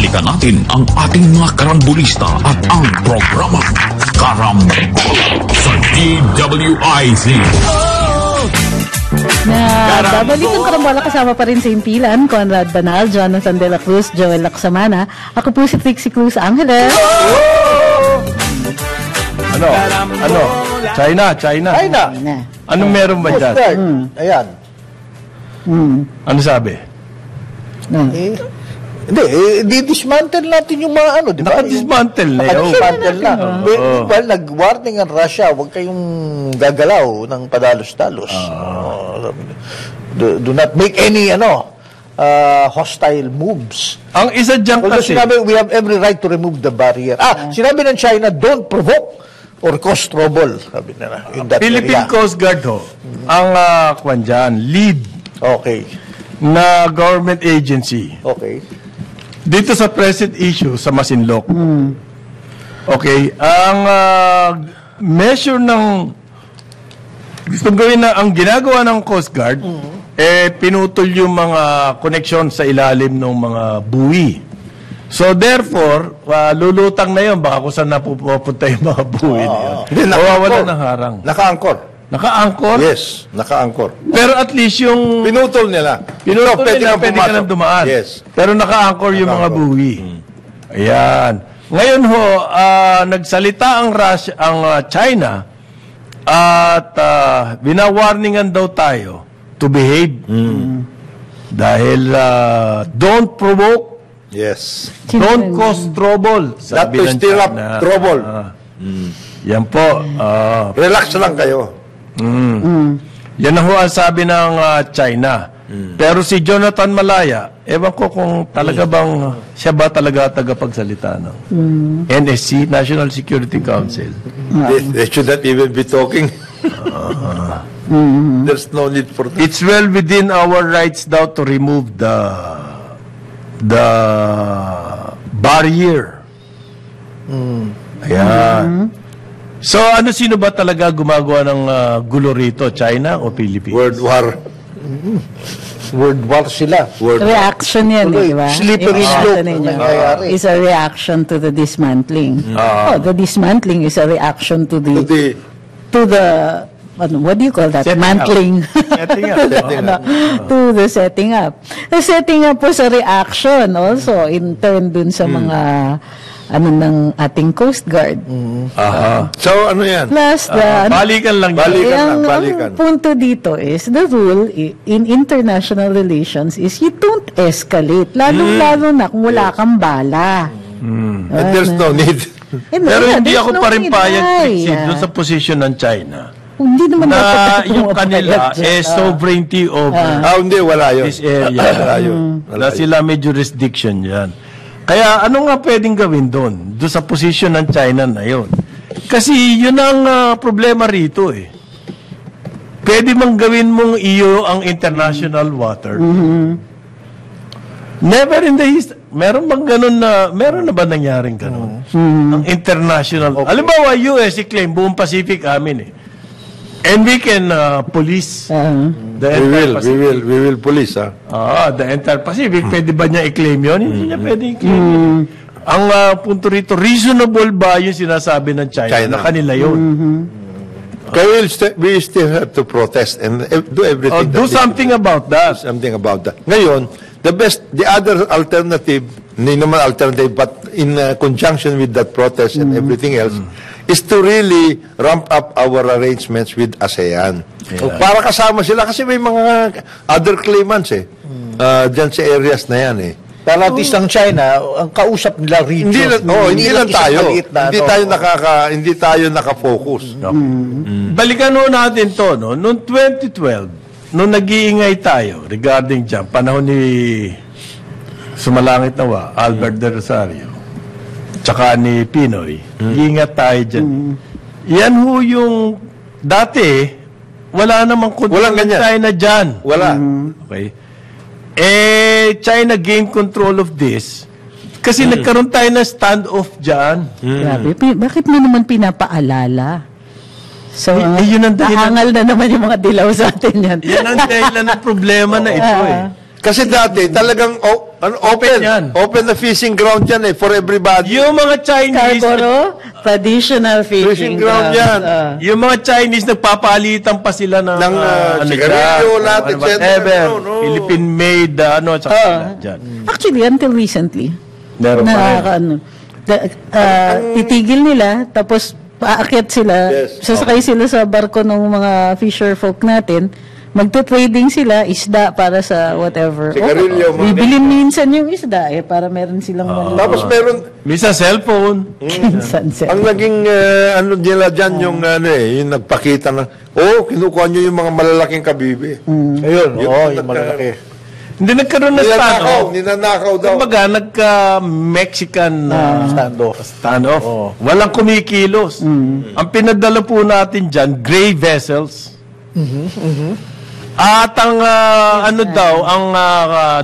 balikan natin ang ating mga karambulista at ang programang Karambola sa DWIZ. Babalik ang Karambola, kasama pa rin sa impilan, Conrad Banal, Jonathan De La Cruz, Joel Lacsamana. Ako po si Trixie Cruz Angeles. Ano? China. Anong meron ba dyan? Ayan. Ano sabi? Hindi, di-dismantle natin yung mga ano, di ba? Naka-dismantle na yun. Naka-dismantle na. Well, nag-warning ang Russia, huwag kayong gagalaw ng padalos-dalos. Do not make any, hostile moves. Ang isa dyan kasi, sinabi, we have every right to remove the barrier. Sinabi ng China, don't provoke or cause trouble. Sabi nila, in that Philippine area. Coast Guard ho, ang kwan dyan, lead Okay. na government agency. Okay. Dito sa present issue sa Masinloc. Okay, ang measure ng gusto gawin na ang ginagawa ng Coast Guard pinutol yung mga connection sa ilalim ng mga buwi. So therefore, lulutang na yun baka kung saan napupunta yung mga buwi na yun. Hindi, wala ng harang. Naka-anchor. Naka-anchor? Yes, naka-anchor. Pero at least yung Pinutol nila. pwede ka lang dumaan. Yes. Pero naka-anchor yung mga buwi. Ayan. Ngayon ho, nagsalita ang Russia, ang China at binawarningan daw tayo to behave. Dahil don't provoke, Yes. don't cause trouble. Not to stir up trouble. Yan po. Relax lang kayo. Yan ang ho ang sabi ng China. Pero si Jonathan Malaya, ewan ko kung talaga bang siya ba talaga tagapagsalita ng NSC, National Security Council. They should not even be talking. There's no need for that. It's well within our rights daw to remove the barrier. Ayan. So, sino ba talaga gumagawa ng gulo rito? China o Philippines? World war. World war sila. Reaction yan, di ba? Slippery slope Yung nangyayari. is a reaction to the dismantling. The dismantling is a reaction to the what do you call that? Setting Mantling. Setting up. To the setting up. The setting up was a reaction also in turn dun sa mga ng ating Coast Guard. So, ano yan? Plus, Balikan lang yan. Balikan. ang punto dito is, the rule in international relations is you don't escalate. Lalo-lalo na kung wala kang bala. And there's no need. Pero hindi ako pa rin payag doon sa posisyon ng China. Hindi naman Na yung kanila sovereignty over Hindi, wala yun. this area. Wala yun. Na sila may jurisdiction yan. Kaya ano nga pwedeng gawin doon sa posisyon ng China na yun? Kasi yun ang problema rito eh. Pwede mang gawin mong iyo ang international water. Never in the history. Meron na ba nangyaring ganun? Ang international. Halimbawa, US i-claim buong Pacific amin eh. And we can police the entire Pacific. We will police, The entire Pacific. Pwede ba niya i-claim yun? Hindi niya pwede i-claim yun. Ang punto rito, reasonable ba yung sinasabi ng China na kanila yun? Kaya we still have to protest and do everything. Do something about that. Something about that. Ngayon, the other alternative, hindi naman alternative, but in conjunction with that protest and everything else, is to really ramp up our arrangements with ASEAN. Para kasama sila kasi may mga other claimants dyan sa areas na yan Pero at least ang China, ang kausap nila region. Hindi lang tayo. Hindi tayo nakafocus. Balikan mo natin to, no? Noong 2012, nung nag-iingay tayo regarding dyan, panahon ni Sumalangit Nawa, Albert De Rosario, tsaka ni Pinoy, ingat tayo dyan. Yan ho yung, dati, wala namang Walang ganyan. China dyan. Wala. Okay. China gained control of this kasi nagkaroon tayo ng standoff dyan. Grabe. Bakit mo naman pinapaalala? So, yun ang dahilan. nahangal na naman yung mga dilaw sa atin yan. Yan ang dahilan ng problema na ito Kasi dati, talagang yan. open na fishing ground yan for everybody. Yung mga Chinese, Scarborough, traditional fishing ground yan. yung mga Chinese nagpapalitan pa sila ng sigarilyo, lahat, etc. whatever. No. Philippine-made, tsaka dyan. Actually, until recently, Meron pa rin. titigil nila, tapos paakyat sila, Yes. sasakay sila sa barko ng mga fisher folk natin, magto-trading sila, isda para sa whatever. Sigarilyo, mga Bibilin minsan yung isda, para meron silang Tapos meron, Minsan cellphone. kinsan sila. ang naging, nila dyan, yung nagpakita ng, kinukuha nyo yung mga malalaking kabibi. Ayun, yung malalaki. Hindi nagkaroon ng Ninanakaw daw. Kumbaga, nagka-Mexican standoff. Walang kumikilos. Ang pinadala po natin dyan, gray vessels. At ang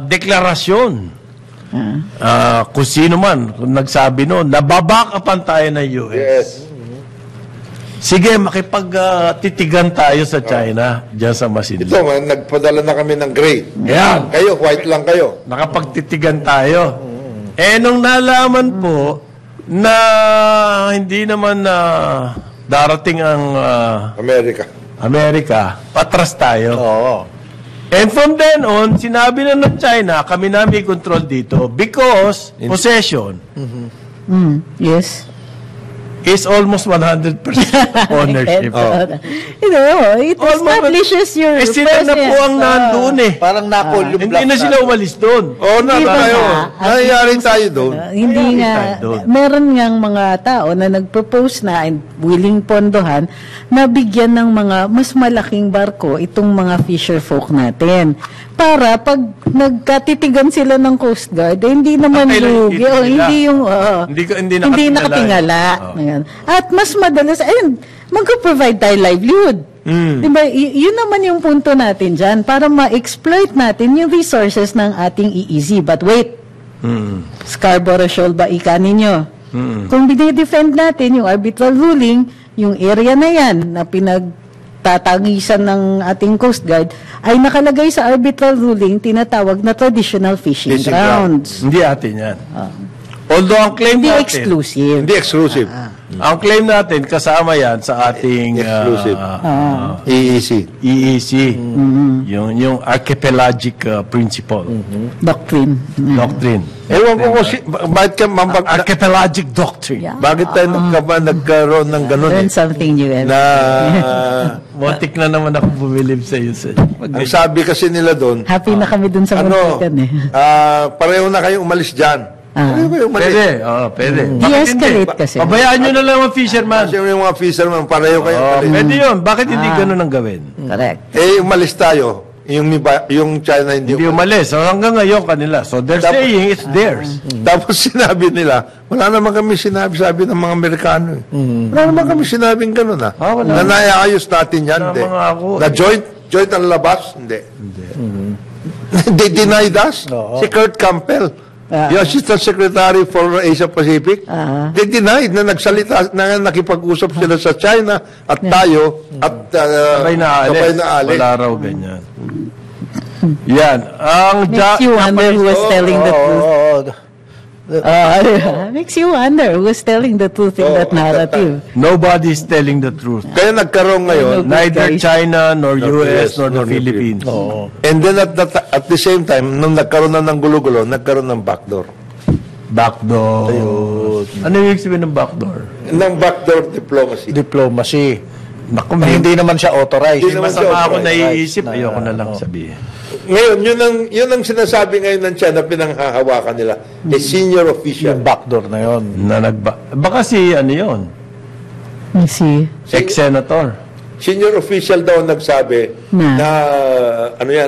deklarasyon, kung sino man, kung nagsabi noon, nababakapan tayo ng US. Yes. Sige, makipag-titigan tayo sa China, dyan sa Masinloc. Ito, nagpadala na kami ng gray. Yan. Kayo, white lang kayo. Nakapagtitigan tayo. Nung nalaman po na hindi naman darating ang Amerika, patras tayo. Oo. And from then on, sinabi na ng China, kami na may control dito because possession Yes. is almost 100% ownership. It establishes your Sila na po ang nandun Parang nakol yung Hindi na sila umalis doon. Hindi ba tayo. nga? Nangyayari tayo doon. Hindi nga, doon. meron ngang mga tao na nagpropose na and willing pondohan na bigyan ng mga mas malaking barko itong mga fisher folk natin. Para pag nagkatitigan sila ng Coast Guard, hindi naman kailangan lugi. itigil O nila. hindi yung, Hindi hindi nakatingala. nakatingala. Ayan. At mas madalas, mag-provide tayo livelihood. Diba? Yun naman yung punto natin dyan para ma-exploit natin yung resources ng ating EEZ. But wait, Scarborough Shoal ba ika ninyo? Kung dinidefend natin yung arbitral ruling, yung area na yan na pinagtatangisan ng ating Coast Guard ay nakalagay sa arbitral ruling tinatawag na traditional fishing grounds. Hindi atin yan. Although ang claim Hindi natin, exclusive. Hindi exclusive. ang claim natin kasama yan sa ating Exclusive. EEC. EEC, yung archipelagic principle, Doctrine. doctrine. Ewan ko bakit ka Archipelagic doctrine. Yeah. bakit tayo nagkaroon ng ganun Learn something new. na Motik na naman ako bumilib sa iyo. ang sabi kasi nila doon, Happy na kami dun sa muntikan pareho na kayo umalis dyan. Pareho kayo umalis. Pwede, pwede. Bakit De-escalate hindi? kasi. Pabayaan nyo na lang ang fisherman. Kasi yung mga fisherman, pareho kayo umalis. Pwede yun. Bakit hindi ganun ang gawin? Correct. Umalis tayo. Yung China hindi Hindi umalis. So, hanggang ngayon kanila. So, they're saying it's theirs. Tapos sinabi nila, wala naman kami sabi ng mga Amerikano. Wala naman kami sinabing gano'n wala. na naiayos natin yan. Wala Hindi. mga ako, Na joint ang labas? Hindi. They denied us. Si Kurt Campbell, yung Assistant Secretary for Asia Pacific, they denied na nagsalita, na nakipag-usap sila sa China at tayo at Sabay na alis. Wala raw ganyan. Yan. Makes you wonder who was telling the truth. Makes you wonder who was telling the truth in that narrative. Nobody's telling the truth. kaya nagkaroon ngayon. Neither China, nor US, nor the nor Philippines. And then at the same time, nung nagkaroon na ng gulo-gulo, nagkaroon ng backdoor. Backdoor. Ano yung sabihin ng backdoor? Ng backdoor diplomacy. Diplomacy. Naku, Hindi naman siya authorized. Hindi naman siya masama ako authorized. naiisip. Ayoko na lang sabihin. Ngayon, yun ang sinasabi ngayon ng China, pinanghahawakan nila. A senior official. Yung backdoor na yon. Baka si ano yun? See? Ex-senator. Senior official daw ang nagsabi na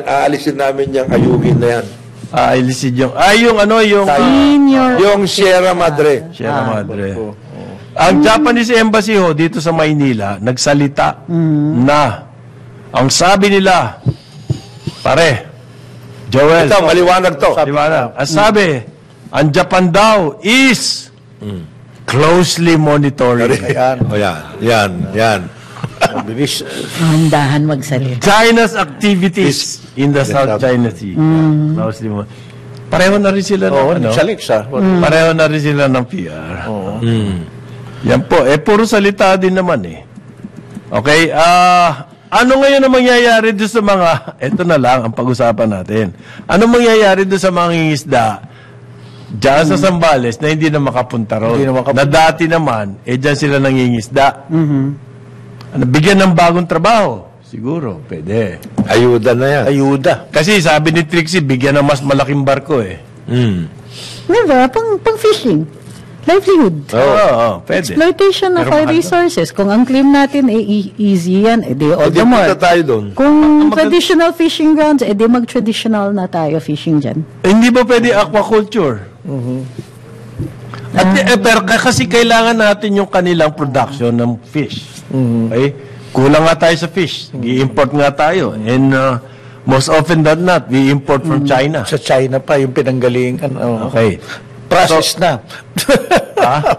aalisin namin yung ayugin na yan. Ilisid yung... yung... Senior. Yung Sierra Madre. Sierra Madre. Ang Japanese Embassy dito sa Maynila, nagsalita na ang sabi nila, pare, Joel, Ito, maliwanag to. Maliwanag. Ang sabi, ang Japan daw is closely monitoring Yan. Mabilis. Handahan magsalita. China's activities in the South China Sea. South China Sea. Pareho na rin sila Oo, ng ano? salik sa. Pareho na rin sila ng PR. Yan po. Puro salita din naman eh. Okay, ano ngayon ang mangyayari doon sa mga, ito na lang ang pag-usapan natin. Ano mangyayari doon sa mga isda diyan sa Zambales na hindi na makapunta ron? Hindi na makapunta. Na dati naman, diyan sila nangingisda. Ano, bigyan ng bagong trabaho? Siguro, pwede. Ayuda na yan. Ayuda. Kasi sabi ni Trixie, bigyan ng mas malaking barko eh. Diba? Pang fishing. Livelihood. Oo, pwede. Exploitation of our resources. Kung ang claim natin ay easy yan, edi all Hindi the more. punta tayo doon. Kung traditional fishing grounds, edi mag-traditional na tayo fishing dyan. Hindi ba pwede aquaculture? At, pero kasi kailangan natin yung kanilang production ng fish. Okay? Kulang nga tayo sa fish. I-import nga tayo. And most often than not, we import from China. Sa China pa yung pinanggalingan. Okay. Process na.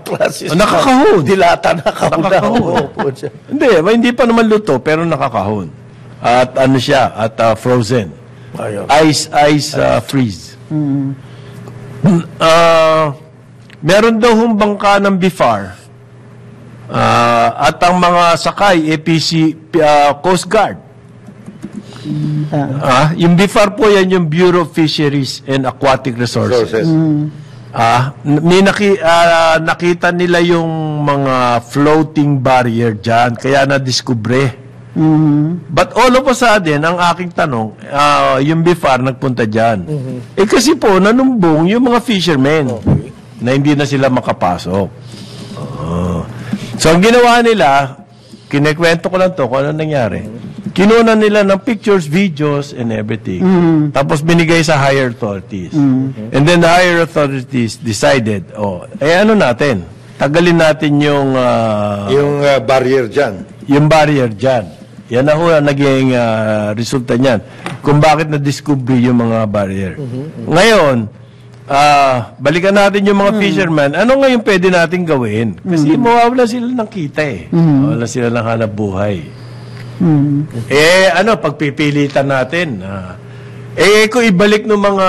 Process Nakakahon. Dilata na kahon na. Nakakahon. Oo, siya. Hindi pa naman luto, pero nakakahon. At ano siya, at frozen. Ayun. Ice freeze. Meron daw hong bangka ng BIFAR at ang mga sakay, APC, Coast Guard. Yung BIFAR po yan, yung Bureau of Fisheries and Aquatic Resources. May nakita nila yung mga floating barrier dyan, kaya na-discover. But all of a sudden, ang aking tanong, yung BIFAR nagpunta dyan. Kasi po, nanumbong yung mga fishermen na hindi na sila makapasok. So, ang ginawa nila, kinekwento ko lang to kung ano nangyari. Kinuna nila ng pictures, videos, and everything. Tapos binigay sa higher authorities. And then the higher authorities decided, ano natin? Tagalin natin yung barrier dyan. yung barrier dyan. Yan na ho ang naging resulta niyan. Kung bakit na-discover yung mga barrier. Ngayon, balikan natin yung mga fishermen. Ano ngayon pwede natin gawin? Kasi mawawala sila ng kita eh. Mawawala sila ng hanap buhay. Pagpipilitan natin. Kung ibalik ng mga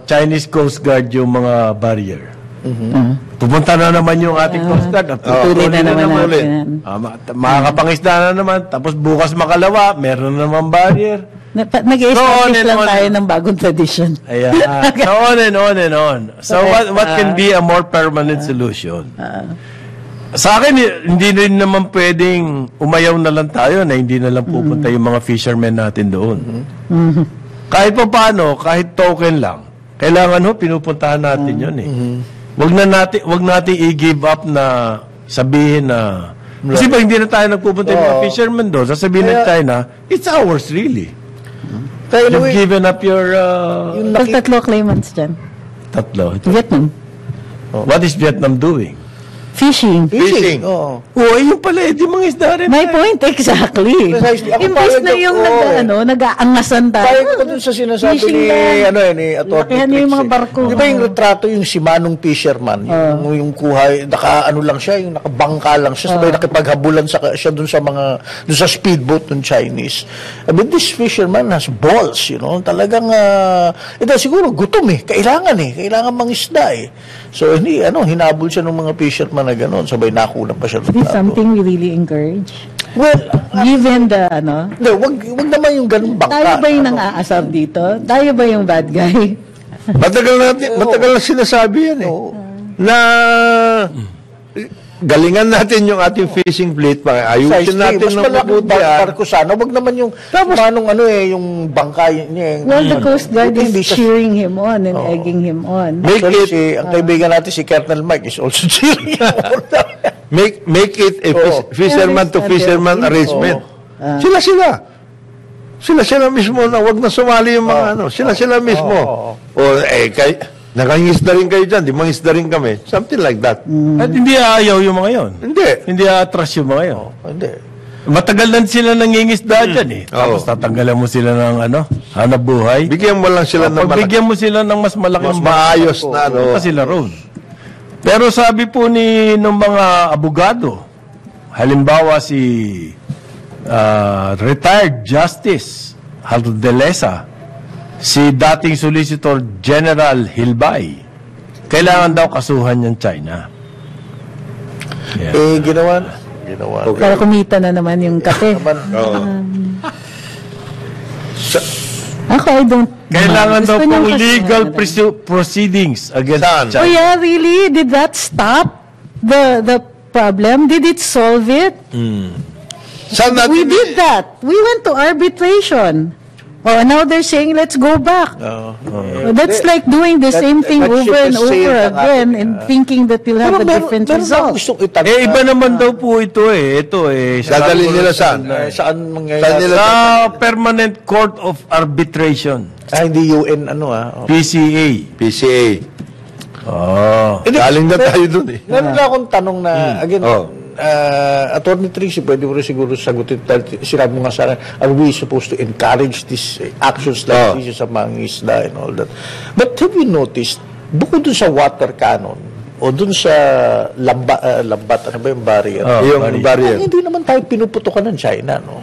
Chinese Coast Guard yung mga barrier. Pupunta na naman yung ating Coast Guard. Tutuloy na naman natin. Makakapangisda na naman. Tapos bukas makalawa, meron na naman barrier. Nag-establish lang tayo ng bagong tradition. Ayan. So on and on and on. So what can be a more permanent solution? Sa akin, hindi rin naman pwedeng umayaw na lang tayo na hindi na lang pupunta yung mga fishermen natin doon. Kahit pa paano, kahit token lang, kailangan pinupuntahan natin yun eh. Wag natin i-give up na sabihin na, kasi pag hindi na tayo nagpupunta yung mga fishermen doon, sasabihin na tayo na, it's ours really. You've given up your... Tatlo claimants dyan. Tatlo. Vietnam. What is Vietnam doing? Fishing. Fishing. Oo. Yung pala, di mga isda rin. My point, exactly. Precisely. Ako Imbes payag na yung ako, nag-aangasan tayo. Payag ko dun sa sinasabi Fishing ni Atty. Lakihan niyo yung mga barko. Di ba yung retrato yung si Manong Fisherman, yung kuhay, lang siya, yung nakabangka lang siya, sabay nakipaghabulan siya dun sa speedboat ng Chinese. I mean, this fisherman has balls, talagang, siguro gutom kailangan mangisda So, hinabol siya ng mga fisherman na gano'n, sabay nakulang pa siya. Is this something we really encourage? Well, Given the, hindi, wag naman yung ganung bangka. tayo ba yung nang-aasar dito? Tayo ba yung bad guy? Matagal na sinasabi yan na galingan natin yung ating fishing fleet, ayusin natin ng mabuti. Barko sana, wag naman yung manong yung bangka niya. Well, the Coast Guard is cheering him on and egging him on. Actually, ang kaibigan natin si Colonel Mike is also cheering him on. Make it a fisherman to fisherman arrangement. Sila mismo na wag na sumali yung mga sila mismo. Nakangisda rin kayo dyan, di mangisda rin kami. Something like that. At hindi aayaw yung mga yon. Hindi aatras yung mga yon. Hindi. Matagal na sila nangingisda dyan eh. Tapos tatanggalan mo sila ng hanap buhay. Bigyan mo lang sila ng Pagbigyan mo sila ng mas malaking maayos na sila roon. Pero sabi po ng mga abogado, halimbawa si retired Justice Hardelesa, si dating Solicitor General Hilbay, kailangan daw kasuhan yung China. Yeah. Ginawa. Okay. Para kumita na naman yung kape. Ako, I don't... Kailangan daw Gusto niyang pong legal kasuhan. proceedings against Saan? Oh China. yeah, really? Did that stop the problem? Did it solve it? Saan natin We did that. We went to arbitration. Oh, now they're saying, let's go back. That's like doing the same thing that over ship and is over sailed ang again ating, and thinking that you'll have a different meron akong result. gustong itanong. Eh, iba naman daw po ito eh. Ito eh. Dadalhin nila saan? Saan Saan mangyayari? nila- Sa Permanent Court of Arbitration. Hindi UN, PCA. PCA. Oh. Galing na tayo dun eh. Meron na akong tanong na, again, Oh. Attorney Tracy, pwede mo rin siguro sagutin, dahil sinabi mo nga sana, are we supposed to encourage these actions like this sa mga isda and all that? But have you noticed, bukod dun sa water cannon, o dun sa lambat, ano ba yung barrier? Yung barrier. Hindi naman tayo pinuputukan ng China, no?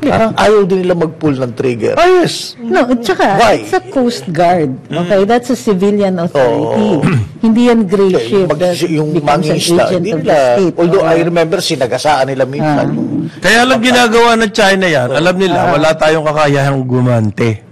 Parang ayaw din nila mag-pull ng trigger. Oh, yes. No, at saka, Why? it's a Coast Guard. Okay, that's a civilian authority. Hindi yan gray ship that Yung becomes an mangisda, agent hindi of the nila, state. although I remember, sinagasaan nila minsan. Kaya lang ginagawa ng China yan, alam nila, wala tayong kakayahang gumante.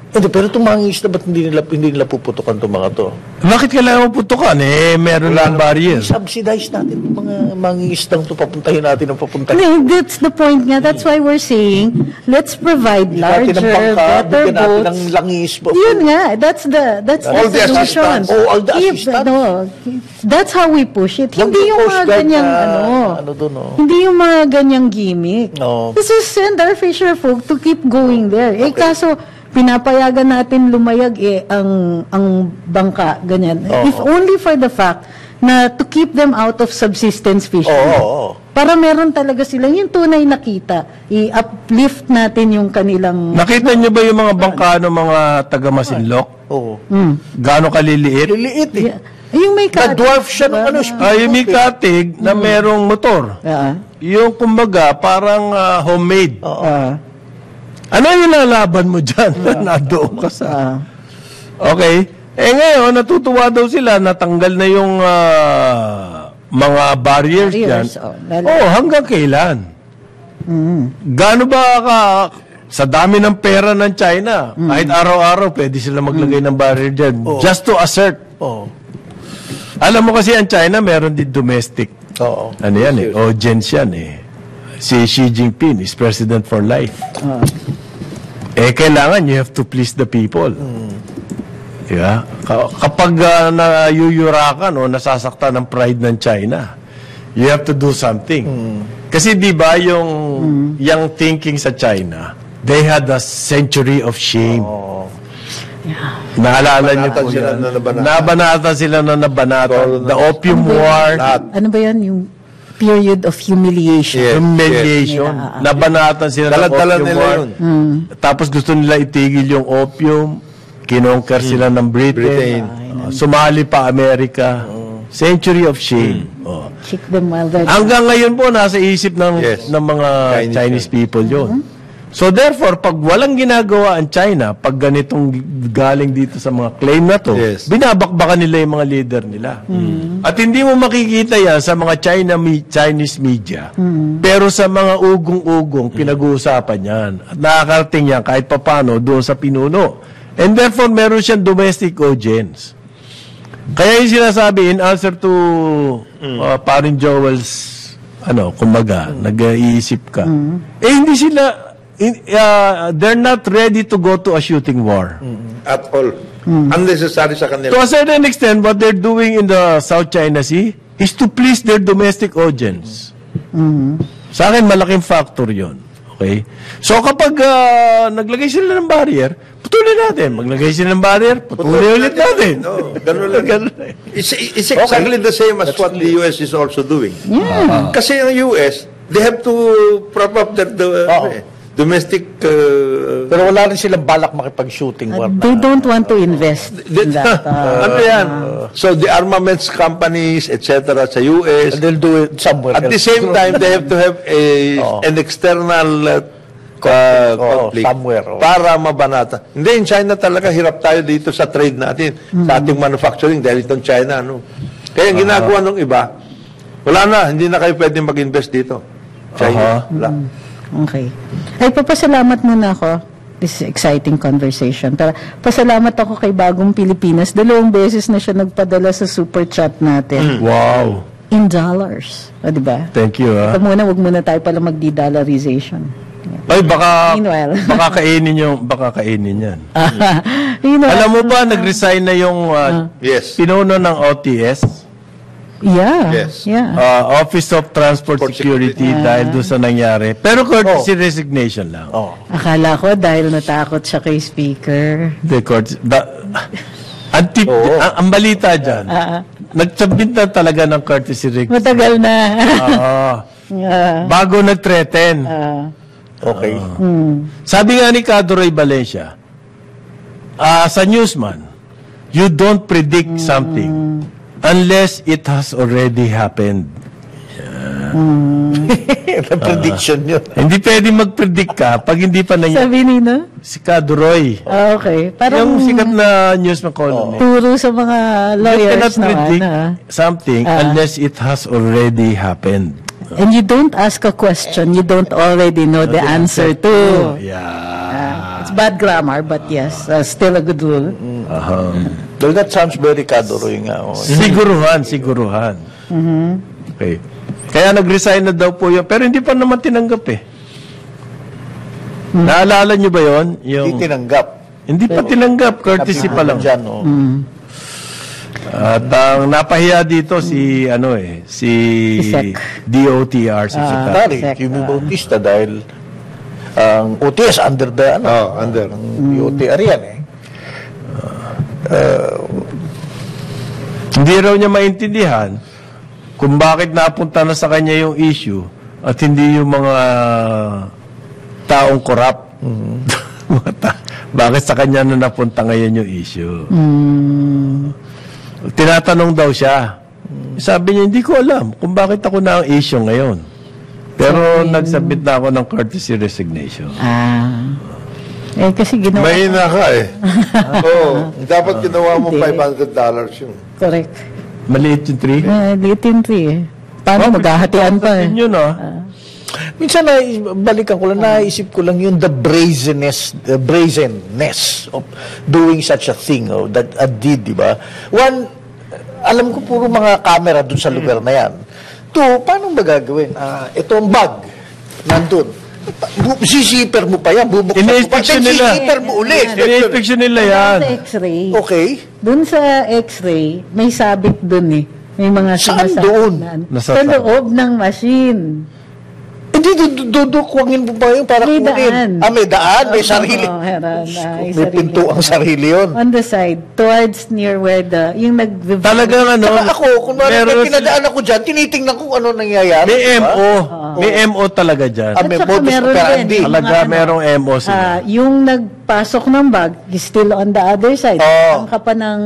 Hindi, pero itong mangisda, ba't hindi nila puputukan itong mga to? Bakit kailangan mo putukan? Eh, meron lang barrier. Subsidize natin yung mga mangingisdang to, papuntahin natin ang papuntahin. No, that's the point nga. That's why we're saying, let's provide Natin larger, ng bangka, better bigyan natin ng boats. langis. Yun nga, that's the All the solution. assistance. All the assistance. That's how we push it. Yung Hindi yung Coast mga Guard ganyang na, ano dun, no? Hindi yung mga ganyang gimmick. No. This is send our fisher folk to keep going there. Eh kaso pinapayagan natin lumayag ang bangka ganyan. If only for the fact na to keep them out of subsistence fishing. Oo. Para meron talaga sila yung tunay na kita. I-uplift natin yung kanilang Nakita niyo ba yung mga bangka ng mga taga-Masinloc? Oo. Gaano kaliliit? Liliit eh. yung may katig. Na-dwarf siya ng ano, Ay, may katig na merong motor. Yung kumbaga, parang homemade. Ano yung lalaban mo dyan? Nadoon ka sa... Okay. Eh ngayon, natutuwa daw sila, natanggal na yung mga barriers dyan. Hanggang kailan? Gaano ba sa dami ng pera ng China, kahit araw-araw, pwede sila maglagay ng barrier dyan. Just to assert. Alam mo kasi ang China, meron din domestic. Ano yan eh, audience yan eh. Si Xi Jinping is president for life. Eh, kailangan you have to please the people. Yeah. Kapag nayuyurakan o nasasaktan ng pride ng China, you have to do something. Kasi di ba yung thinking sa China, they had a century of shame. Naalala niyo po sila yan. na nabanatan. Nabanatan sila na nabanatan. The Opium War. Ano ba yan? Yung period of humiliation. Yes. Humiliation. Nabanatan sila ng Dala-dala Opium nila War. yun. Tapos gusto nila itigil yung opium. Kinonquer sila ng Britain. Sumali pa Amerika. Century of shame. Kick them while they're Hanggang ngayon po, nasa isip ng mga Chinese Chinese people yun. So therefore, pag walang ginagawa ang China, pag ganitong galing dito sa mga claim na to, binabakbakan nila yung mga leader nila. At hindi mo makikita yan sa mga Chinese media. Pero sa mga ugong-ugong, pinag-uusapan yan. At nakakarating yan kahit papano doon sa pinuno. And therefore, meron siyang domestic audience. Kaya yung sinasabi, in answer to Parin Joel's, kumbaga, nag-iisip ka. Eh, hindi sila, they're not ready to go to a shooting war. At all. Unnecessary sa kanila. To a certain extent, what they're doing in the South China Sea is to please their domestic audience. Sa akin, malaking factor yon. Okay? So, kapag naglagay sila ng barrier, putulin natin. Maglagay sila ng barrier, putulin ulit natin. No, ganun lang. It's exactly the same as what the US is also doing. Kasi ang US, they have to prop up their domestic... Pero wala rin silang balak makipag-shooting war. They don't want to invest in that. ano yan? So the armaments companies, etc. sa US, And they'll do it somewhere at the else. same time, they have to have an external conflict somewhere. para mabanata. Hindi, in China talaga, hirap tayo dito sa trade natin, sa ating manufacturing, dahil itong China. Kaya ang ginagawa ng iba, wala na, hindi na kayo pwedeng mag-invest dito. China. Wala. Okay. Ay, papasalamat muna ako. This is exciting conversation. Pero pasalamat ako kay Bagong Pilipinas. 2 beses na siya nagpadala sa super chat natin. Wow. In dollars. O, diba? Thank you, Ito muna, wag muna tayo pala mag-de-dollarization. Ay, baka Meanwhile. baka kainin yan. Meanwhile, Alam mo ba, nag-resign na yung Yes. pinuno ng OTS? Yeah. Yes. Yeah. Office of Transport Security dahil doon sa nangyari. Pero courtesy resignation lang. Akala ko dahil natakot siya kay speaker. Ang balita dyan, nag-submit na talaga ng courtesy resignation. Matagal na. Bago nag-threaten. Okay. Sabi nga ni Cadoroy Valencia, sa newsman, you don't predict something unless it has already happened. The prediction yun. Hindi pwede mag-predict ka pag hindi pa nangyari. Sabi nino? Si Cadoroy. Okay. Parang Yung sikat na newsman columnist. turo sa mga You lawyers cannot predict naman. something unless it has already happened. And you don't ask a question you don't already know the answer to. Yeah. It's bad grammar, but yes, still a good rule. Well, that sounds very Cadoroy nga. Siguruhan. Okay. Kaya nag-resign na daw po yun. Pero hindi pa naman tinanggap eh. Naalala niyo ba yun? Hindi tinanggap. Hindi pa tinanggap. Courtesy pa lang. Dyan, At ang napahiya dito si Sec. DOTR Secretary. Secretary, Jimmy Bautista, dahil ang OTS under the Under. DOTR yan eh. Hindi raw niya maintindihan kung bakit napunta na sa kanya yung issue at hindi yung mga taong korap. Bakit sa kanya na napunta ngayon yung issue? Tinatanong daw siya. Sabi niya, hindi ko alam kung bakit ako na ang issue ngayon. Pero nagsubmit na ako ng courtesy resignation. Kasi ginawa. Mahina ka eh. Dapat ginawa mo $500 yun. Correct. Maliit yung tree? Liit yung tree eh. Paano maghahatian pa eh? Yun Minsan balikan ko lang, naisip ko lang yung the brazenness of doing such a thing, that a deed, di ba? One, alam ko puro mga camera dun sa lugar na yan. Two, paano ba gagawin? Ito ang bag, nandun. Sisiper mo pa yan, bubuksan mo pa. Ini-inspection nila. Sisiper mo ulit. Ini-inspection nila yan. Sa x-ray. Okay. Doon sa x-ray, may sabit doon eh. May mga Saan sinasabit doon? na- Sa loob ng machine. Hindi, dudukwangin mo pa yun para May kunin. daan. May daan, may sarili. Meron. May pinto ang sarili yun. On the side, towards near where yung Talagang Saka ako, kung may meron pinadaan ako dyan, tinitingnan ko ano nangyayari. may diba? MO. May MO talaga dyan. Ah, may At saka modus meron operandi. din, Talaga mga merong MO sila. yung nagpasok ng bag is still on the other side. Oo. Ang kapa ng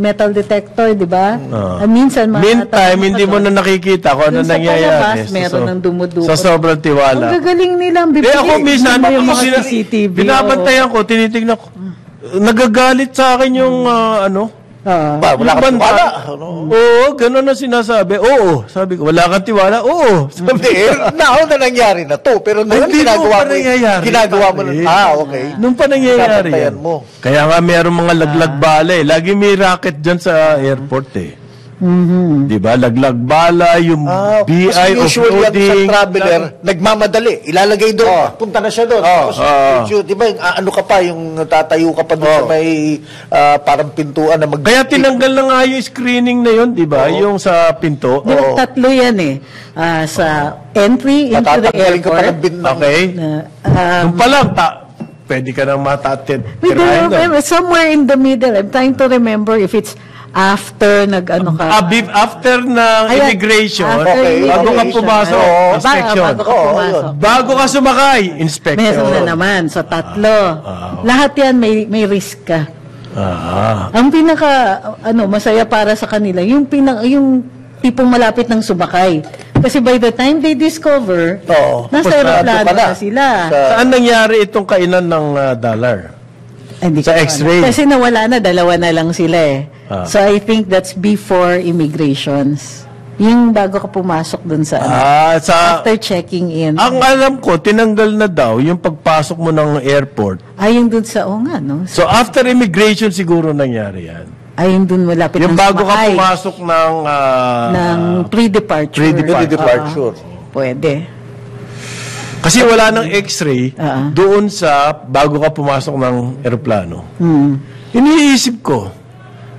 metal detector, di ba? Minsan, Meantime, hindi mo na nakikita kung ano Dun sa nangyayari. palabas, meron ng dumudukot. Sa sobrang tiwala. Ang gagaling nilang bibili. Kaya ako minsan, Tignan mo yung mga sina- CCTV. binabantayan ko, tinitignan ko. Nagagalit sa akin yung Wala yung kang banda. tiwala. Oo, gano'n ang sinasabi. Oo, sabi ko, wala kang tiwala? Oo. Sabi Hindi, now na nangyari na to. Pero noon Hindi ginagawa pa mo, nangyayari. ginagawa mo na, okay. Nung pa nangyayari Babantayan yan. mo. Kaya nga mayroong mga laglag bala eh. Lagi may racket dyan sa airport eh. Di ba? Laglag bala, yung BI Kasi usually yan offloading. sa traveler, nagmamadali. Ilalagay doon. Punta na siya doon. Tapos, di ba, ano ka pa, yung tatayo ka pa doon sa may parang pintuan na Kaya tinanggal na nga yung screening na yun, di ba? Yung sa pinto. Di ba, tatlo yan eh. Sa entry into the Patatanggalin ka pa ng airport. bintang. Okay? Nung pa lang, pwede ka nang matatit. Wait, somewhere in the middle, I'm trying to remember if it's after nag-ano ka. After ng Ayan, immigration, after bago ka immigration, pumasok, inspection. Bago ka pumasok. Bago ka sumakay, inspection. Meron na naman. So, tatlo. Lahat yan may risk ka. Ang masaya para sa kanila, yung tipong malapit ng sumakay. Kasi by the time they discover, Oo. nasa Tapos, aeroplano nandun ka na. na sila. Saan nangyari itong kainan ng dollar? Hindi Sa ko alam. X-ray. Kasi nawala na, dalawa na lang sila eh. Ah. So I think that's before immigrations. Yung bago ka pumasok dun sa after checking in. Ang alam ko, tinanggal na daw yung pagpasok mo ng airport. Ayun dun sa, nga, no? So after immigration siguro nangyari yan. Ayun dun malapit Yung ng bago ka sumakay pumasok ng... ng pre-departure. Pre-departure. Pwede. Kasi wala ng x-ray Ah. doon sa bago ka pumasok ng aeroplano. Iniisip ko,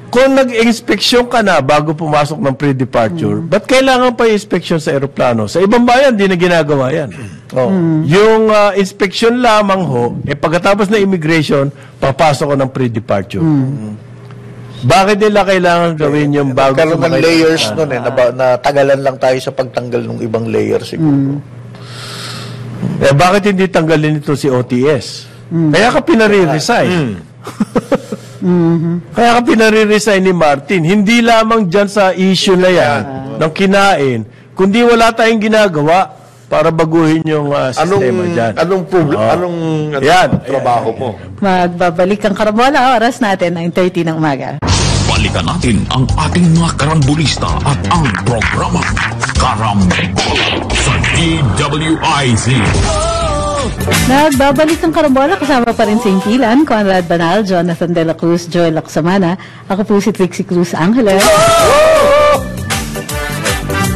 kung nag-inspeksyon ka na bago pumasok ng pre-departure, ba't kailangan pa inspeksyon sa aeroplano? Sa ibang bayan, di na ginagawa yan. Yung inspection lamang ho, pagkatapos na immigration, papasok ko ng pre-departure. Bakit nila kailangan gawin yung bago Karoon ng sumakay? layers nun na tagalan lang tayo sa pagtanggal ng ibang layers siguro. Bakit hindi tanggalin ito si OTS? Kaya ka pinare-resign. Kaya ka pinare-resign ni Martin. Hindi lamang dyan sa issue na yan, ng kinain, kundi wala tayong ginagawa para baguhin yung sistema dyan. Anong Yan. trabaho mo? Magbabalik ang karambola. Oras natin, 9:30 ng umaga. Balikan natin ang ating mga karambulista at ang programa Karambola sa DWIZ. Nagbabalik ang karambola, kasama pa rin si Inkilan, Conrad Banal, Jonathan De La Cruz, Joel Lacsamana. Ako po si Trixie Cruz Angeles.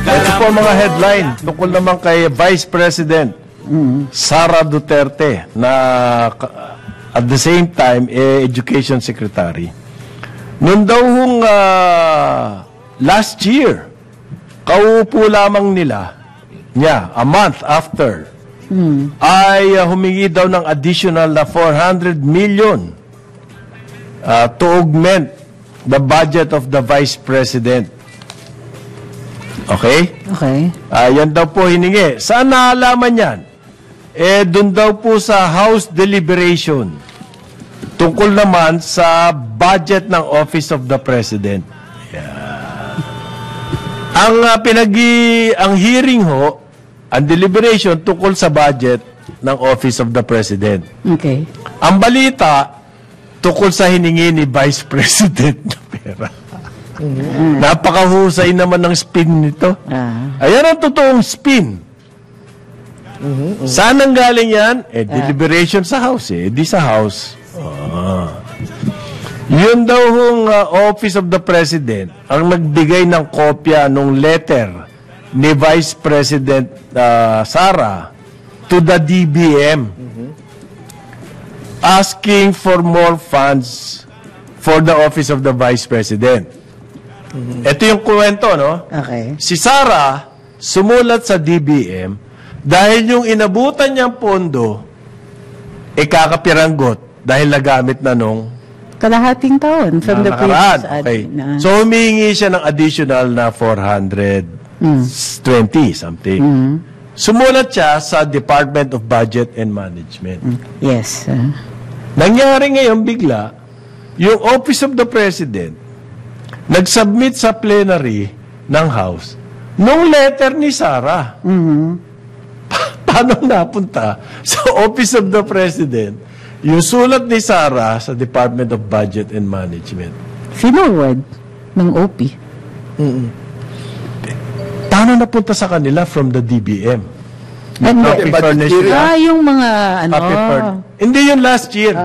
Ito po ang mga headline tungkol naman kay Vice President Sara Duterte na at the same time Education Secretary. Noon daw hong last year, kaupo lamang niya, a month after, ay humingi daw ng additional na 400 million to augment the budget of the Vice President. Okay? Okay. Yan daw po hiningi. Saan naalaman yan? Doon daw po sa House deliberation. Tungkol naman sa budget ng Office of the President. Ang hearing ho, ang deliberation tungkol sa budget ng Office of the President. Okay. Ang balita tungkol sa hiningi ni Vice President na pera. Napakahusay naman ng spin nito. Ayan ang totoong spin. Saan ang galing yan? Deliberation sa House Di sa House. Yun daw hong Office of the President ang nagbigay ng kopya ng letter ni Vice President Sara to the DBM asking for more funds for the Office of the Vice President. Ito yung kwento, no? Okay. Si Sara sumulat sa DBM dahil yung inabutan niyang pondo kakapiranggot dahil nagamit na nung Kalahating taon from the nakaraan. previous Okay. admin. So humingi siya ng additional na 420 something. Sumulat siya sa Department of Budget and Management. Yes. Nangyari ngayon bigla, yung Office of the President nag-submit sa plenary ng House nung letter ni Sara. Paano napunta sa Office of the President yung sulat ni Sara sa Department of Budget and Management? Forward ng OP. Paano napunta sa kanila from the DBM? And Happy but furnish here- nila? yung mga ano. Happy furnish. Hindi yung last year.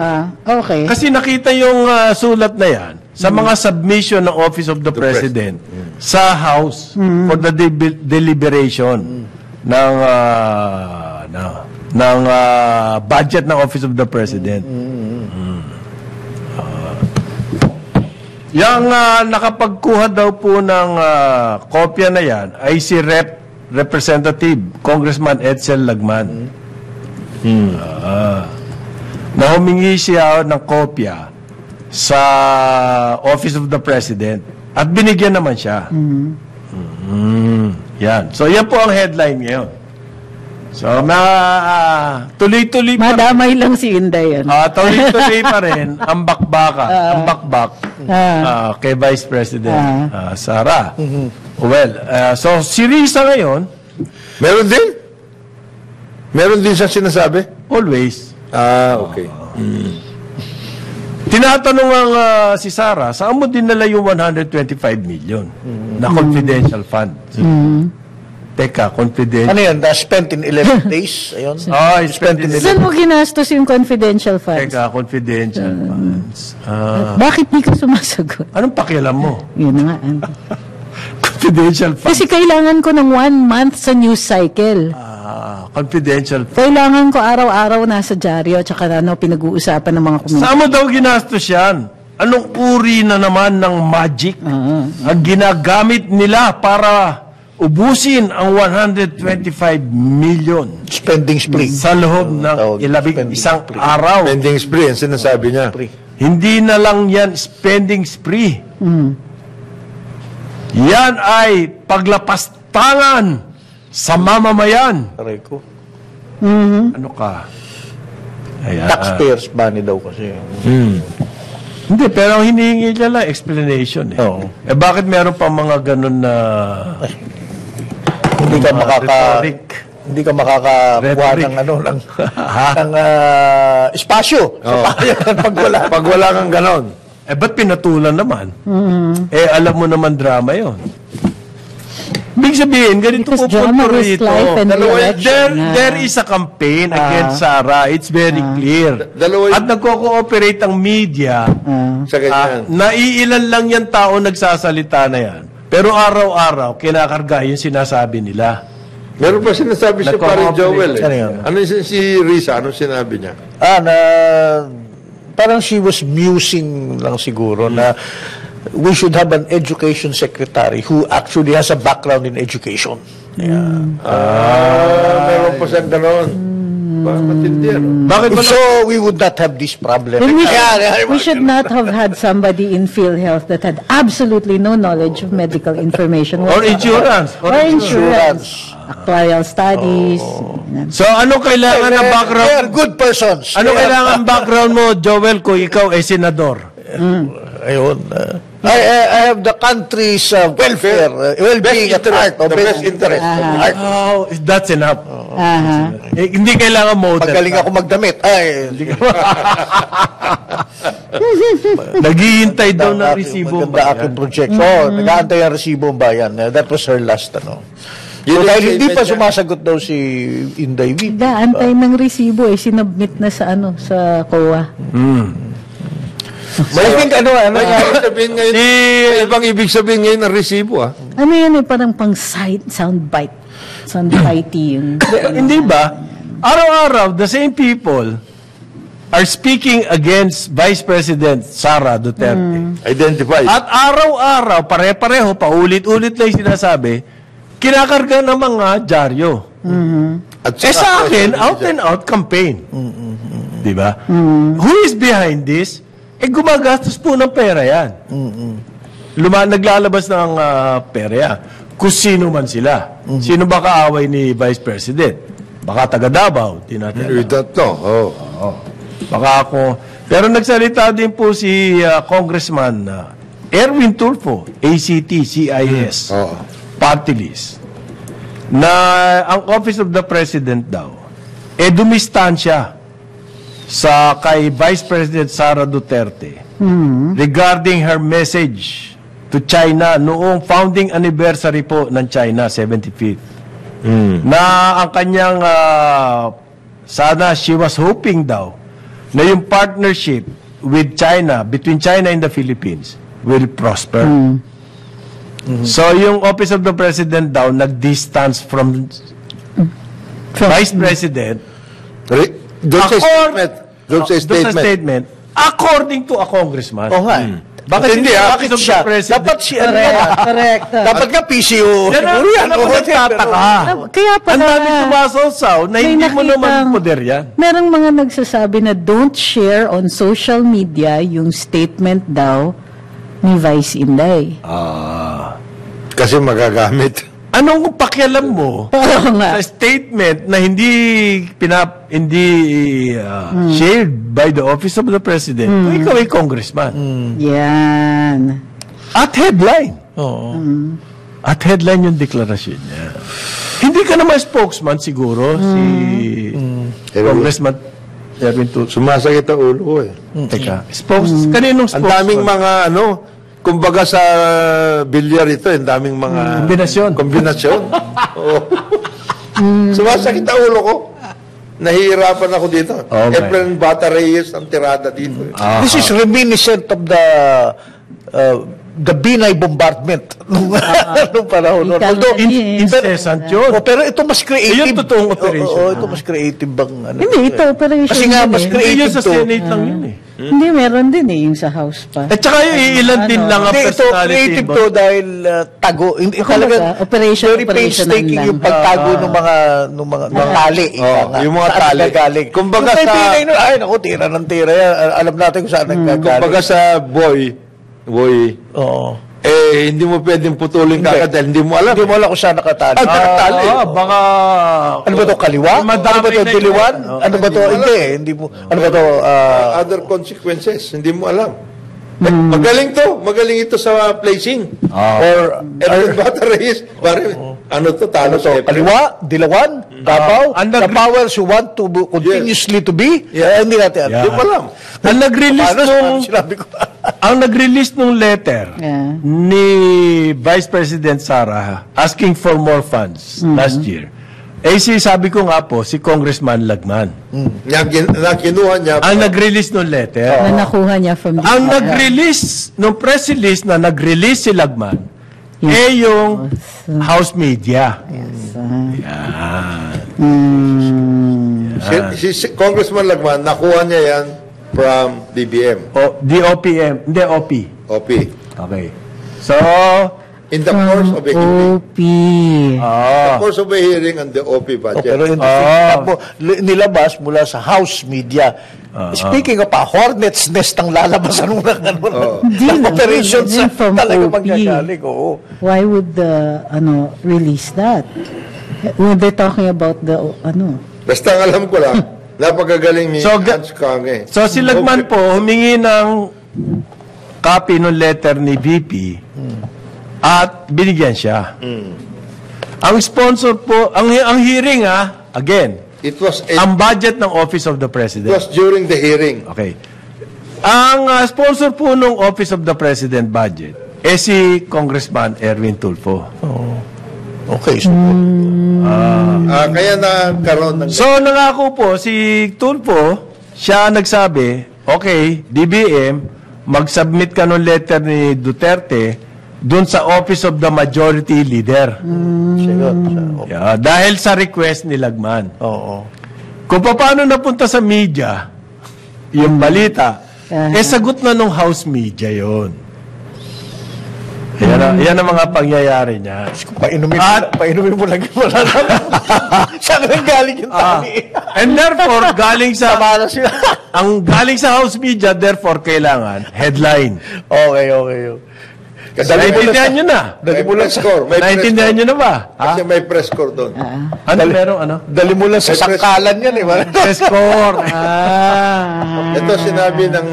Okay. Kasi nakita yung sulat na yan sa mga submission ng Office of the President sa House for the deliberation ng budget ng Office of the President. Yung nakapagkuha daw po ng kopya na yan ay si Representative Congressman Edsel Lagman. Na humingi siya ng kopya sa Office of the President at binigyan naman siya. Yan. So yan po ang headline ngayon. So tuloy-tuloy pa Madamay lang si Inday. tuloy-tuloy pa rin ang bakbak kay Vice President Sara. Well, so si Risa ngayon Meron din? Meron din siyang sinasabi? Always. Okay. Tinatanong ang si Sara, saan mo dinala yung 125 million na confidential funds? Teka, confidential. Ano yan? Spent in 11 days? Ayun. Spent in Saan mo ginastos yung confidential funds? Teka, confidential funds. Bakit di ka sumasagot? Anong pakialam mo? Yun na nga. Confidential funds. Kasi kailangan ko ng 1 month sa news cycle. Confidential funds. Kailangan ko araw-araw nasa dyaryo at saka pinag-uusapan ng mga community. Saan mo daw ginastos yan? Anong uri na naman ng magic ang ginagamit nila para ubusin ang 125 million Spending spree. sa loob ng isang araw? Spending spree, ang sinasabi niya. Hindi na lang yan spending spree. Yan ay paglapastangan sa mamamayan. Aray ko. Ano ka? Ayan. Taxpayers money daw kasi. Hindi, pero ang hinihingi niya lang explanation. Oo. Bakit meron pa mga ganun na Hindi ka rhetoric? hindi ka makakakuha Rhetoric. ng ng espasyo. Pag wala kang ganon. Ba't pinatulan naman? Alam mo naman drama yon. Ibig sabihin, ganito Because po drama punto is rito. life and election. There is a campaign against Sara. It's very clear. Dalawa- At nagko-cooperate ang media. Sa ganyan. Naiilan lang yan tao nagsasalita na yan. Pero araw-araw, kinakarga yung sinasabi nila. Meron pa sinasabi si Paring Joel. Ano yun? Ano si Risa? Anong sinabi niya? Parang she was musing lang siguro na we should have an education secretary who actually has a background in education. Meron pa siyang ganon. Matindi, ano? Bakit ba So we would not have this problem. Then we should not have had somebody in PhilHealth that had absolutely no knowledge of medical information. Or insurance. Or insurance. Actuarial studies. So, ano kailangan ng background? They are good persons. Ano kailangan background mo, Joel, kung ikaw ay senador? Ayun. I have the country's welfare, well-being at heart. The best interest. Oh, that's enough. Hindi kailangan model. Pagaling ako magdamit. Ay, hindi ka Naghihintay daw ng resibo maganda aking project. So, nag-aantay ang resibo ang bayan. That was her last, So, dahil hindi pa sumasagot daw si Inday Wee. Antay ng resibo sinubmit na sa sa COA. I think Ibig sabihin ngayon, ibang ibig sabihin ngayon ng resibo, Ano yan parang pang soundbite. Soundbite yung... Hindi ba? Araw-araw, the same people are speaking against Vice President Sara Duterte. Identified. At araw-araw, pare-pareho, paulit-ulit lang yung sinasabi, kinakarga ng mga dyaryo. At Sa akin, out and out campaign. Di ba? Who is behind this? Gumagastos po ng pera yan. Naglalabas ng pera yan. Kung sino man sila. Sino ba kaaway ni Vice President? Baka taga Davao. We don't know. Baka ako. Pero nagsalita din po si Congressman Erwin Tulfo, ACT, CIS, party list, na ang Office of the President daw, dumistansya sa kay Vice President Sara Duterte regarding her message to China noong founding anniversary po ng China, 75th. Na ang kanyang sana she was hoping daw na yung partnership with China, between China and the Philippines, will prosper. So yung Office of the President daw nag-distance from Vice President. Don't say statement. According to a congressman. Oo nga. Bakit hindi? Bakit Office of siya? the President. Dapat siya. Correct. Dapat nga PCO. Siguro yan ako nagtataka. Kaya Ang pala... dami tumasaw-saw na may hindi mo naman nakitang- poder yan. Merong mga nagsasabi na don't share on social media yung statement daw ni Vice Inday. Kasi magagamit. Anong pakialam mo Oo nga. sa statement na hindi shared by the Office of the President kung ikaw ay congressman? Yan. At headline. At headline yung deklarasyon niya. Hindi ka naman spokesman siguro, si Congressman Erwin Tulfo. Sumasakit ang ulo ko eh. Teka, kaninong Ang spokesman? daming mga kumbaga sa bilyar ito, ang daming mga kombinasyon. Oo. Sumasakit ang ulo ko. Nahihirapan ako dito. Okay. Efren Bata Reyes ang tirada dito. This is reminiscent of the Binay bombardment nung panahon. Although, Incessant yun. pero ito mas creative. Yung totoong operation. Ito mas creative bang ano? Hindi, ito operation. Kasi nga, mas yun eh. creative Yun sa to. Senate lang yun eh. Hindi, meron din eh, yung sa House pa. At saka yung ilan din lang ang Hindi, ito personality. creative to dahil tago. Hindi talaga operation, very painstaking lang. yung pagtago ng mga tali. Yung mga Saan tali. nagagaling. Kumbaga Yung kay sa- Pinay nun, ay naku, tira ng tira yan. Alam natin kung saan nagagaling. Kumbaga sa boy, Oo. hindi mo pwedeng putulin kagad dahil hindi mo alam. Hindi mo alam kung saan nakatali. nakatali. Baka... Ano ba to, kaliwa? Ano ba to, na diliwan? yun. Ano ba to? Hindi mo. Ano ba to? Other consequences, hindi mo alam. Magaling ito sa placing. Or Erwin Bata Reyes, ano to, talo sa Efren. Kaliwa, dilawan, Davao, the powers who want to continuously to be, hindi natin alam. Hindi mo alam. Ang nag-release Paano sinabi ko? ang nag-release nung letter Yeah. ni Vice President Sara asking for more funds last year. Sabi ko nga po, si Congressman Lagman. Na kinuha niya. Ang nag-release nung letter. Na nakuha niya from the... Ang nag-release, nung press release na nag-release si Lagman, yung House Media. Si Congressman Lagman, nakuha niya yan from DBM, DOPM, hindi OP. OP. Okay. So, In the course of a hearing. OP. The course of a hearing on the OP budget. Pero in the nilabas mula sa House Media. Speaking of hornet's nest ang lalabasan ng operation sa from talaga OP. mangyagaling. Oo. Why would the release that? When they're talking about the Basta ang alam ko lang, napakagaling ni So, Hans Kange. So si Lagman po humingi ng copy ng letter ni VP at binigyan siya. Ang sponsor po, ang hearing again, It was ang budget ng Office of the President. during the hearing. Okay. Ang sponsor po ng Office of the President budget si Congressman Erwin Tulfo. Okay. So, Kaya nagkaroon ng... So, nangako po, si Tulfo, siya nagsabi, okay, DBM, mag-submit ka ng letter ni Duterte doon sa Office of the Majority Leader. Dahil sa request ni Lagman. Oo. Kung paano napunta sa media, yung balita, sagot na nung House Media yon. Yan ang mga pangyayari niya. Painumin mo lang yung malalaman. Saan nang galing yung tali? And therefore, galing sa Tama na sila. ang galing sa House Media, therefore, kailangan headline. Okay. Naintindihan nyo na? May press score. Naintindihan nyo na ba? Kasi may press score doon. Ano merong ano? Dali mo lang sa sangkalan yan eh. Press score. Ito sinabi ng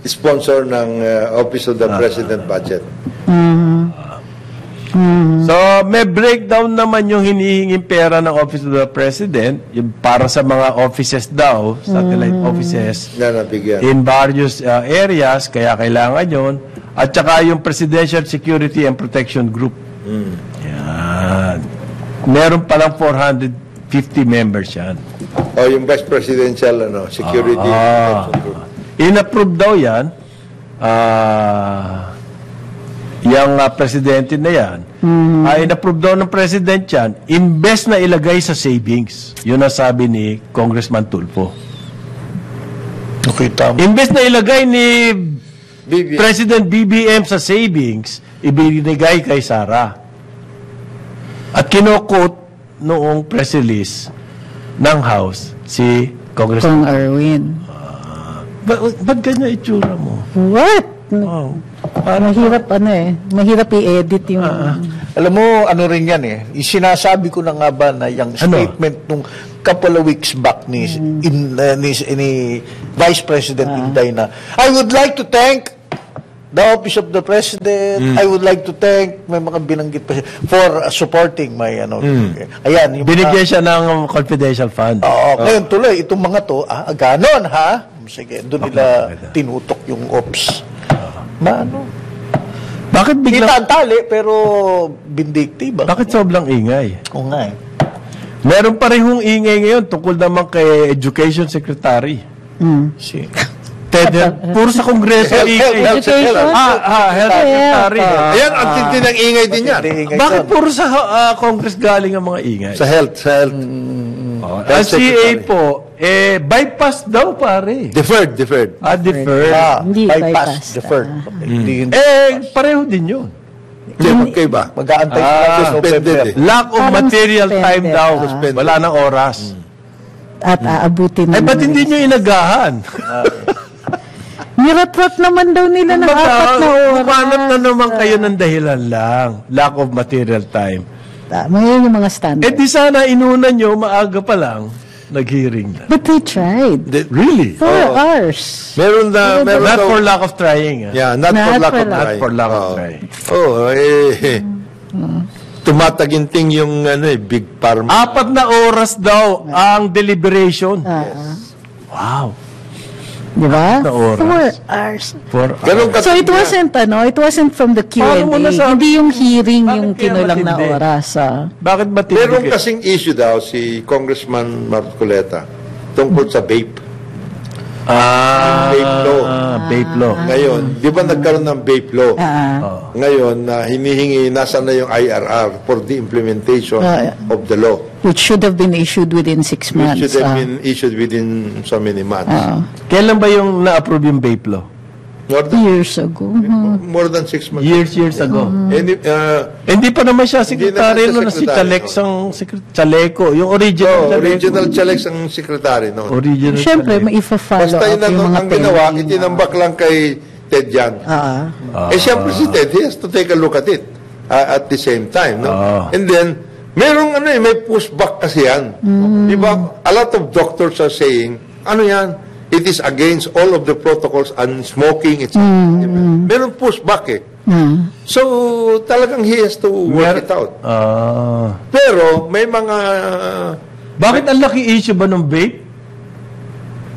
sponsor ng Office of the President budget. So, may breakdown naman yung hinihinging pera ng Office of the President, yung para sa mga offices daw, satellite offices, Na nabigyan. in various areas, kaya kailangan yun. At saka yung Presidential Security and Protection Group. Yan. Meron palang 450 members yan. O yung Vice Presidential Security Protection Group. In-approve daw yan, yung presidente na yan, in-approve daw ng president yan, imbes na ilagay sa savings. Yun ang sabi ni Congressman Tulfo. Okay, tama. Imbes na ilagay ni BBM. President BBM sa savings, ibinigay kay Sara. At kinukot noong press release ng House si Congressman. Kung Erwin. Ba't ganyan itsura mo? What? Oh. Mahirap mahirap i-edit yung... Alam mo, ano rin yan eh. Sinasabi ko na nga ba na yung statement nung couple of weeks back ni Vice President Inday na, I would like to thank the Office of the President, I would like to thank, may mga binanggit pa siya, for supporting my, ayan. Yung Binigyan siya ng confidential fund. ngayon tuloy, itong mga to, ganon ha? Sige, doon nila tinutok yung ops. Bakit Kita biglang... ang tali, pero vindictive. Bakit sobrang ingay? Oo nga eh. Meron parehong ingay ngayon tungkol naman kay Education Secretary. Si Ted, puro sa Kongreso ingay. Health Secretary. Health Secretary. Ayan, ang tindi ng ingay din yan. Bakit puro sa Congress galing ang mga ingay? Sa health. Ang CA po, bypass daw pare. Deferred. Deferred. Hindi bypass, bypass. deferred. Hindi Pareho din yun. Hindi, magkaiba. mag-aantay sa Suspended November. eh. Lack of Parang material suspended. time daw. Suspended. Wala nang oras. At aabutin Ay, naman ba't hindi nyo inagahan? Niratrat naman daw nila ng 4 na oras. Humanap na naman kayo ng dahilan lang. Lack of material time. Ngayon yung mga standard. Di sana inuna nyo, maaga pa lang, nag-hearing na. But they tried. Really? 4 hours. Meron Not daw- for lack of trying. Yeah, not for lack of Not trying. for lack of Oo. trying. Tumataginting yung big pharma. 4 na oras daw ang deliberation. Wow. Di ba? Na oras. 4 hours. Ganun So it katindi. wasn't from the Paano mo Q&A. nasabi? Hindi yung hearing Bakit yung kaya kinulang na matindi? oras. Bakit matindi? Meron kasing issue daw si Congressman Marcoleta tungkol sa vape. Vape law. Vape law. Ngayon, di ba nagkaroon ng vape law? Ngayon, hinihingi, nasa na yung IRR for the implementation of the law. Which should have been issued within 6 Which months. should have been issued within so many months. Kailan ba yung na-approve yung vape law? Years ago. More than 6 months. Years ago. And, Hindi pa naman siya sekretary Hindi na no, siya si secretary, Chalex ang Chaleco. Yung original Chaleco. original Chalex ang secretary noon. Original Siyempre, Chaleco. maifa-follow Basta up yun yung mga ang ginawa, pending. itinambak lang kay Ted yan. Siyempre si Ted, he has to take a look at it at the same time. No? And then, merong may pushback kasi yan. Di ba? A lot of doctors are saying, yan? It is against all of the protocols on smoking, etc. Meron pushback eh. So, talagang he has to work it out. Pero, may mga... Bakit ang laki issue ba ng vape?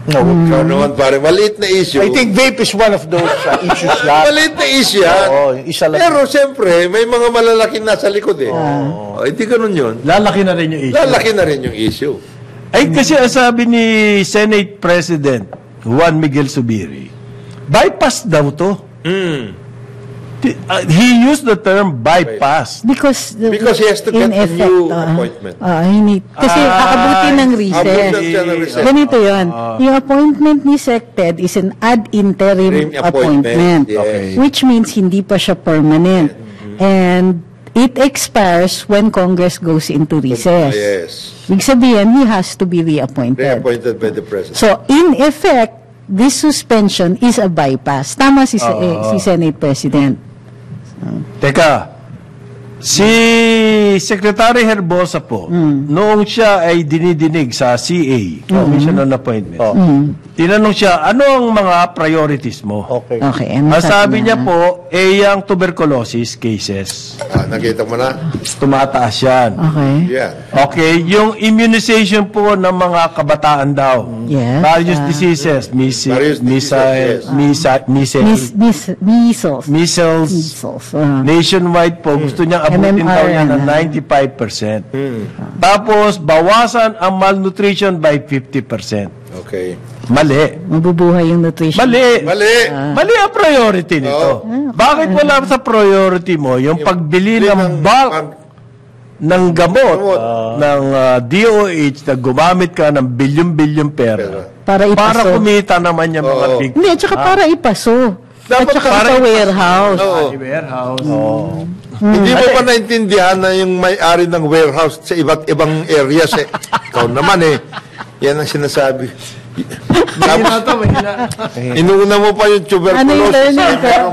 Ikaw naman pare, maliit na issue. I think vape is one of those issues lang. Maliit na issue yan. Oo, isa lang. Pero siyempre, may mga malalaking nasa likod eh. Hindi ganun yun. Lalaki na rin yung issue. Lalaki na rin yung issue. Ay, kasi ang sabi ni Senate President Juan Miguel Zubiri, bypass daw to. He used the term bypass. Because Because he has to in get a effect, new appointment. Kasi aabutin ng Abutin recess. siya ng recess. Ganito yun. Yung appointment ni SecTed is an ad interim Interim appointment, appointment. yes. Okay. Which means hindi pa siya permanent. And it expires when Congress goes into recess. Yes. Ibig sabihin, he has to be reappointed. Reappointed by the president. So, in effect, this suspension is a bypass. Tama si Senate President. Teka, si Secretary Herbosa po, noong siya ay dinidinig sa CA, Commission on Appointment, tinanong siya, ano ang mga priorities mo? Okay. Okay. Ang sabi niya po, yung tuberculosis cases, Nakita mo na? tumataas yan. Okay. Yeah. Okay, yung immunization po ng mga kabataan daw. Yes. Various diseases, Various diseases, measles, Measles. nationwide po, gusto niyang abutin daw niya ng 95%. Tapos, bawasan ang malnutrition by 50%. Okay. Mali. Mabubuhay yung nutrition. Mali. Mali. Mali ang priority nito. Bakit wala sa priority mo yung pagbili ng bulk ng gamot ng DOH na gumamit ka ng bilyon-bilyon pera Para para ipaso. kumita naman yung mga big Hindi, at saka para ipaso. Dapat at saka para sa ipaso. warehouse. warehouse. Hindi mo pa naintindihan na yung may-ari ng warehouse sa iba't ibang areas eh. Ikaw naman eh. Yan ang sinasabi. Inuuna mo pa yung tuberculosis. Ano yung learning Merong curve?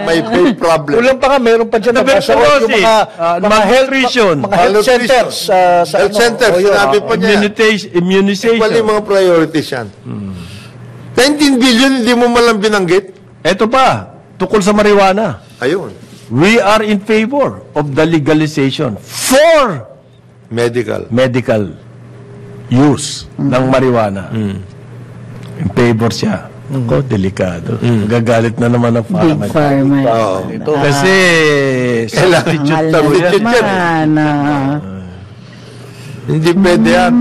may vape problem. Kulang pa nga, meron pa dyan nabasa ko yung Tuberculosis, mga malnutrition, mga health centers. Sa Health centers, sinabi pa niya. immunization. Actually, mga priorities yan. 19 billion, hindi mo malang binanggit. Ito pa, tukol sa marijuana. Ayun. We are in favor of the legalization for medical use ng marijuana. In favor siya. Ako, delikado. Gagalit na naman ang Big Pharma. Ito. Kasi substitute Mahal daw na yan. naman. Hindi pwede yan.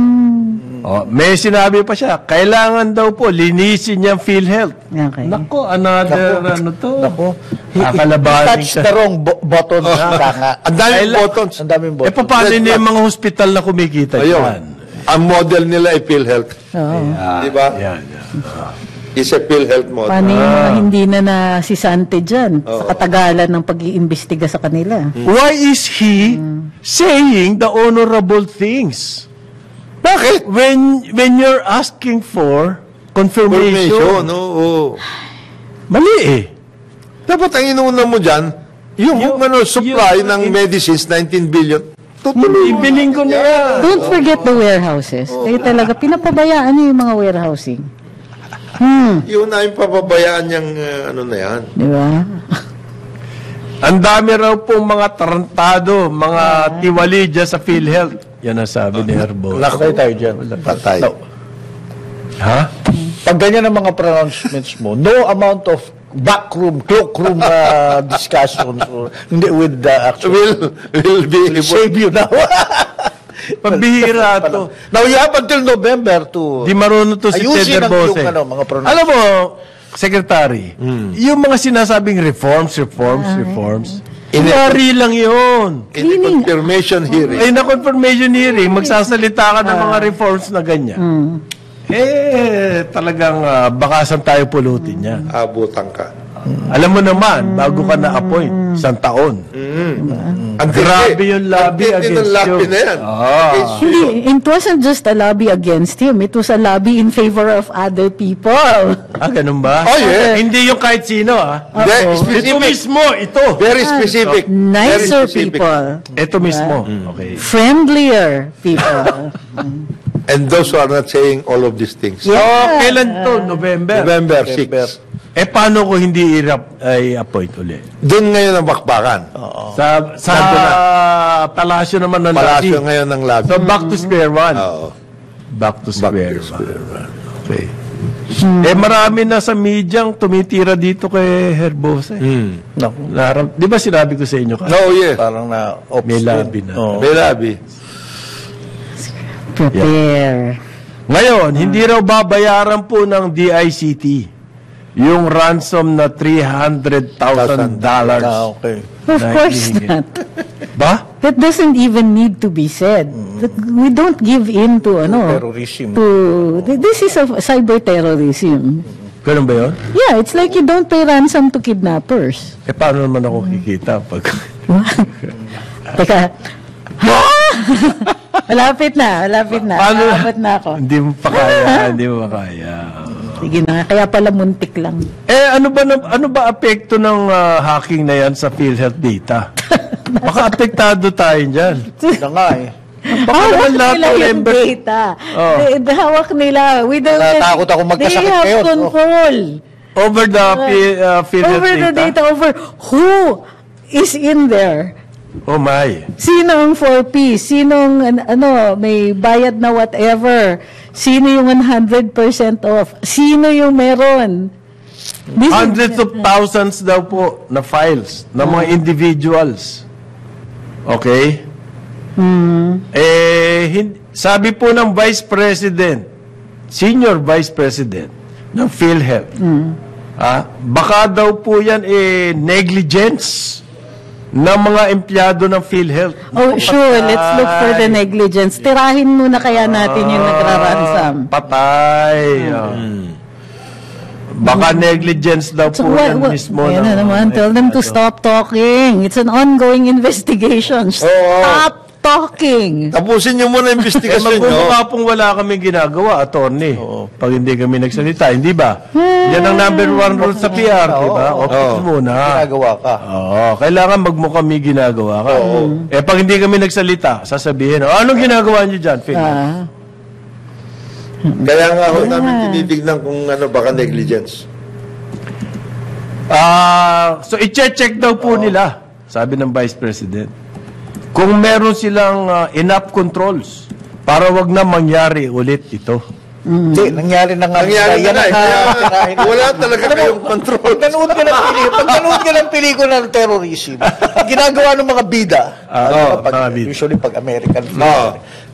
Oh, may sinabi pa siya, kailangan daw po linisin niyang PhilHealth. Okay. Nako, another ano to. Nako. Kakalabanin Touch the wrong button. Kaka. Ang daming buttons. Ang daming Eh, button. paano niya yung mga hospital na kumikita Ayun. dyan? Ang model nila ay PhilHealth. Di ba? Yan. Is a PhilHealth model. Paano yung mga hindi na nasisante dyan sa katagalan ng pag-iimbestiga sa kanila? Why is he saying the honorable things? Bakit? When you're asking for confirmation. Formation, no? Mali eh. Dapat ang inuuna mo dyan, yung supply ng medicines, 19 billion, tutuloy mo. Ibiling ko na yan. Don't forget the warehouses. Kayo talaga, pinapabayaan niyo yung mga warehousing. Yun na yung papabayaan niyang ano na yan. Di ba? Ang dami raw pong mga tarantado, mga tiwali dyan sa PhilHealth. Yan ang sabi ni Herbo. Nakatay tayo dyan. Patay. Ha? Pag ganyan ang mga pronouncements mo, no amount of backroom, cloakroom discussions or, hindi with the actual Will be able. save you now. Pambihira to. Now you have until November to Di marunong to si ayusin Ted ang Bose. yung mga pronouncements. Alam mo, Secretary, yung mga sinasabing reforms. Inari lang yun. In the confirmation hearing. Ay, na confirmation hearing, magsasalita ka ng mga reforms na ganyan. Talagang bakasan tayo pulutin yan. Abutan ka. Alam mo naman, bago ka na-appoint, 1 taon. Ang Grabe yung lobby ang tindi ng against lobby you. na yan. Against you. Hindi, it wasn't just a lobby against him. It was a lobby in favor of other people. Ganun ba? Oh, yeah. Hindi yung kahit sino, Hindi, Ito specific. mismo, ito. Very specific. Very Nicer specific. people. Ito mismo. Okay. Friendlier people. And those who are not saying all of these things. Yeah. Kailan to? November. November 6. Paano ko hindi i-appoint ulit? Doon ngayon ang bakbakan. Sa palasyo naman ng Palasyo lobby. ngayon ng lobby. So, back to square one. Oo. Back to Back square to square one. Okay. Marami na sa medyang tumitira dito kay Herbose. Naku. Di ba sinabi ko sa inyo? No, yeah. Parang na May lobby na. May lobby. Prepare. Ngayon, hindi raw babayaran po ng DICT yung ransom na $300,000. okay. Of course not. Ba? That doesn't even need to be said. That we don't give in to Terrorism. this is a cyber terrorism. Ganun ba yun? Yeah, it's like you don't pay ransom to kidnappers. Paano naman ako kikita pag... Teka. Malapit na. Paano? Aabot na ako. Hindi mo pa kaya. Sige na, kaya pala muntik lang. Ano ba apekto ng hacking na yan sa PhilHealth data? Baka apektado tayo dyan. Na nga eh. Baka naman lahat nila ng yung members. data. Oh. Hawak nila. Natatakot ako magkasakit They have ngayon. control. Over the PhilHealth Over the data, over who is in there. Oh my. Sino ang 4P? Sinong may bayad na whatever? Sino yung 100% off? Sino yung meron? Hundreds of thousands daw po na files ng mga individuals. Okay? Sabi po ng Vice President, Senior Vice President ng PhilHealth, baka daw po yan negligence ng mga empleyado ng PhilHealth. Oh, sure. Let's look for the negligence. Tirahin muna kaya natin yung nagraransam. Patay. Baka negligence daw po yan mismo. Ayan na naman. Tell them to stop talking. It's an ongoing investigation. Stop talking. Tapusin niyo muna investigasyon niyo. Magmumukha pong wala kami ginagawa, attorney. Pag hindi kami nagsalita, hindi ba? Yan ang number 1 rule sa PR, di ba? Opus muna. Ginagawa ka. Kailangan magmukha may ginagawa ka. Pag hindi kami nagsalita, sasabihin, anong ginagawa niyo dyan, Phil? Kaya nga ako namin tinitignan kung baka negligence. So, i-check daw po nila, sabi ng Vice President, kung meron silang enough controls para wag na mangyari ulit ito. Hindi, nangyari na nga. Nangyari na Yan nga. ang Kaya wala talaga kayong control. Pag nanood ka ng pelikula ng terrorism, ginagawa ng mga bida, mga bida. usually pag American film,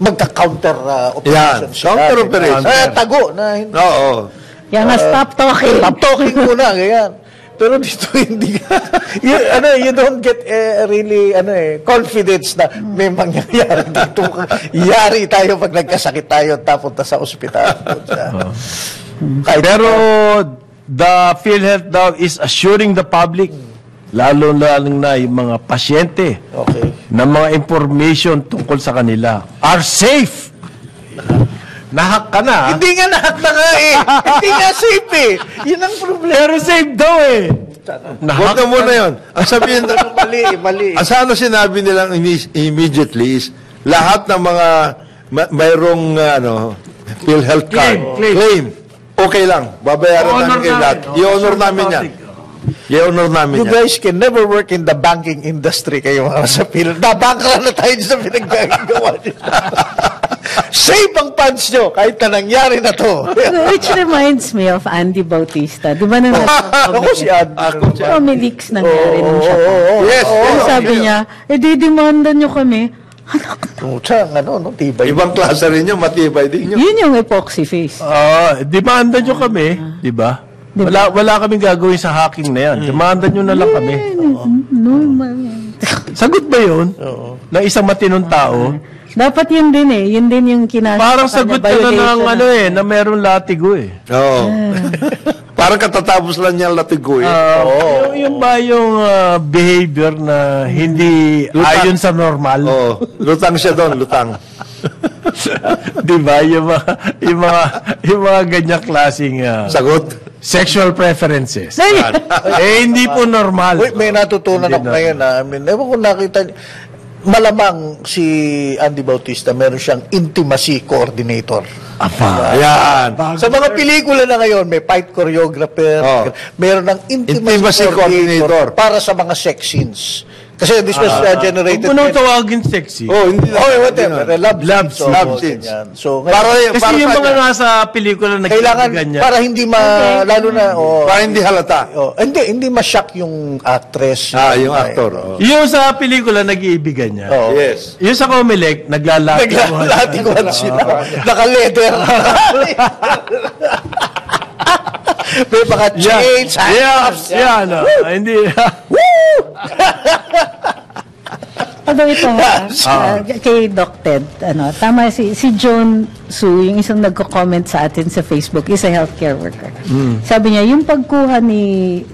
magka-counter Yan, operations. counter operation. Tago na. Oo. Kaya nga, stop talking. Stop talking muna, ganyan. Pero dito hindi you don't get really confidence na may mangyayari dito. Yari tayo pag nagkasakit tayo at tapunta sa ospital. Pero the PhilHealth daw is assuring the public, lalo na yung mga pasyente, na mga information tungkol sa kanila are safe. Nahak ka na. Hindi nga nahat na nga eh. Hindi nga safe eh. Yun ang problema. Pero safe daw eh. Huwag na muna yun. Ang sabihin, Mali. ang sana sinabi nilang immediately is, lahat ng mga mayroong PhilHealth card, claim. Okay lang. Babayaran namin kayo lahat. I-honor namin yan. I-honor namin You guys can never work in the banking industry kayo mga sa PhilHealth. Nabangkra na tayo sa pinaggagawa niyo. Save ang funds nyo kahit na nangyari na to. Which reminds me of Andy Bautista. Di ba nung Ako si Andy. Leaks nangyari nung siya. Yes. Sabi niya, didemanda nyo kami. Tibay. Ibang klase rin yun, matibay din yun. Yun yung epoxy face. Demanda nyo kami, di ba? Wala kaming gagawin sa hacking na yan. Demanda nyo na lang kami. Normal. Sagot ba yun? Ng isang matinong tao? Dapat yun din eh. Yun din yung kinasa. Parang sagot ka na ng na meron latigo eh. Oo. Parang katatapos lang niya latigo eh. Yung ba yung behavior na hindi ayon sa normal? Oo. Lutang siya doon, lutang. Di ba? Yung mga ganyang klaseng Sagot. sexual preferences. Hindi po normal. Wait, may natutunan ako ngayon na. Ewan ko nakita malamang si Andy Bautista meron siyang intimacy coordinator. Ayan. Sa mga pelikula na ngayon, may fight choreographer, meron ng intimacy coordinator para sa mga sex scenes. Kasi this was generated... Huwag mo nang tawagin sexy. Hindi na. Whatever. Love scenes. So, kasi yung mga nasa pelikula na kailangan, para hindi lalo na... para hindi halata. Hindi ma-shock yung actress. Yung actor. Yung sa pelikula, nag-iibigan niya. Yes. Yung sa Comelec, Naglalatiwan sila. Naka-leather. May mga chains, handcuffs. Hindi. Although ito kay Doc Ted, tama si John Su, yung isang nagko-comment sa atin sa Facebook, is a healthcare worker. Sabi niya, yung pagkuha ni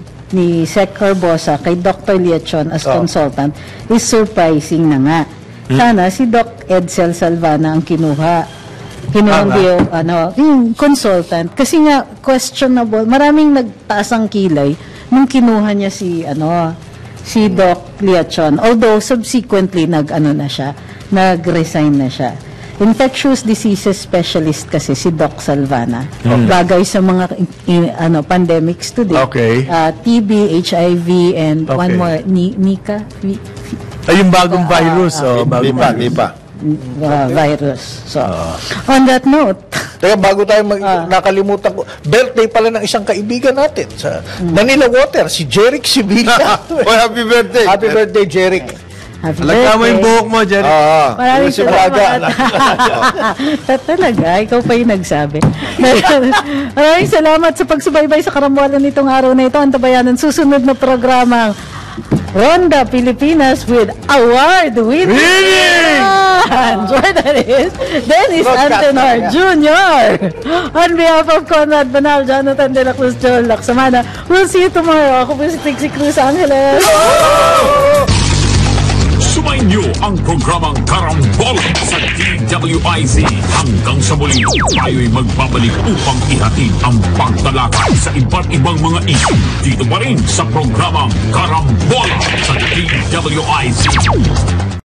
Sec Corbosa kay Dr. Liachon as consultant is surprising na nga. Sana si Doc Edsel Salvana ang kinuha yung consultant. Kasi nga, questionable. Maraming nagtaas ang kilay nung kinuha niya si Doc Liachon. Although, subsequently, nag-resign na siya. Infectious diseases specialist kasi si Doc Salvana. Bagay sa mga pandemics today. Okay. TB, HIV, and one more, Nika? Yung bagong virus. Nipa. Virus. So, on that note, Kaya bago tayo nakalimutan ko, birthday pala ng isang kaibigan natin sa Manila Water, si Jeric Sibilla. Happy birthday. Happy birthday, Jeric. happy Alagyan mo birthday. yung buhok mo, Jerry. Maraming salamat. Talaga, ikaw pa yung nagsabi. Maraming salamat sa pagsubaybay sa karamwalan nitong araw na ito. Antabayan ang susunod na programang Ronda Pilipinas with award-winning Jordan is Dennis Antenor Jr. On behalf of Conrad Banal, Jonathan De La Cruz, Joel Laksamana, we'll see you tomorrow. Ako po si Trixie Cruz Angeles. Sumayin niyo ang programang Karambola sa DWIZ. Hanggang sa muli, tayo'y magbabalik upang ihatid ang pagtalakay sa iba't ibang mga issue. Dito pa rin sa programang Karambola sa DWIZ.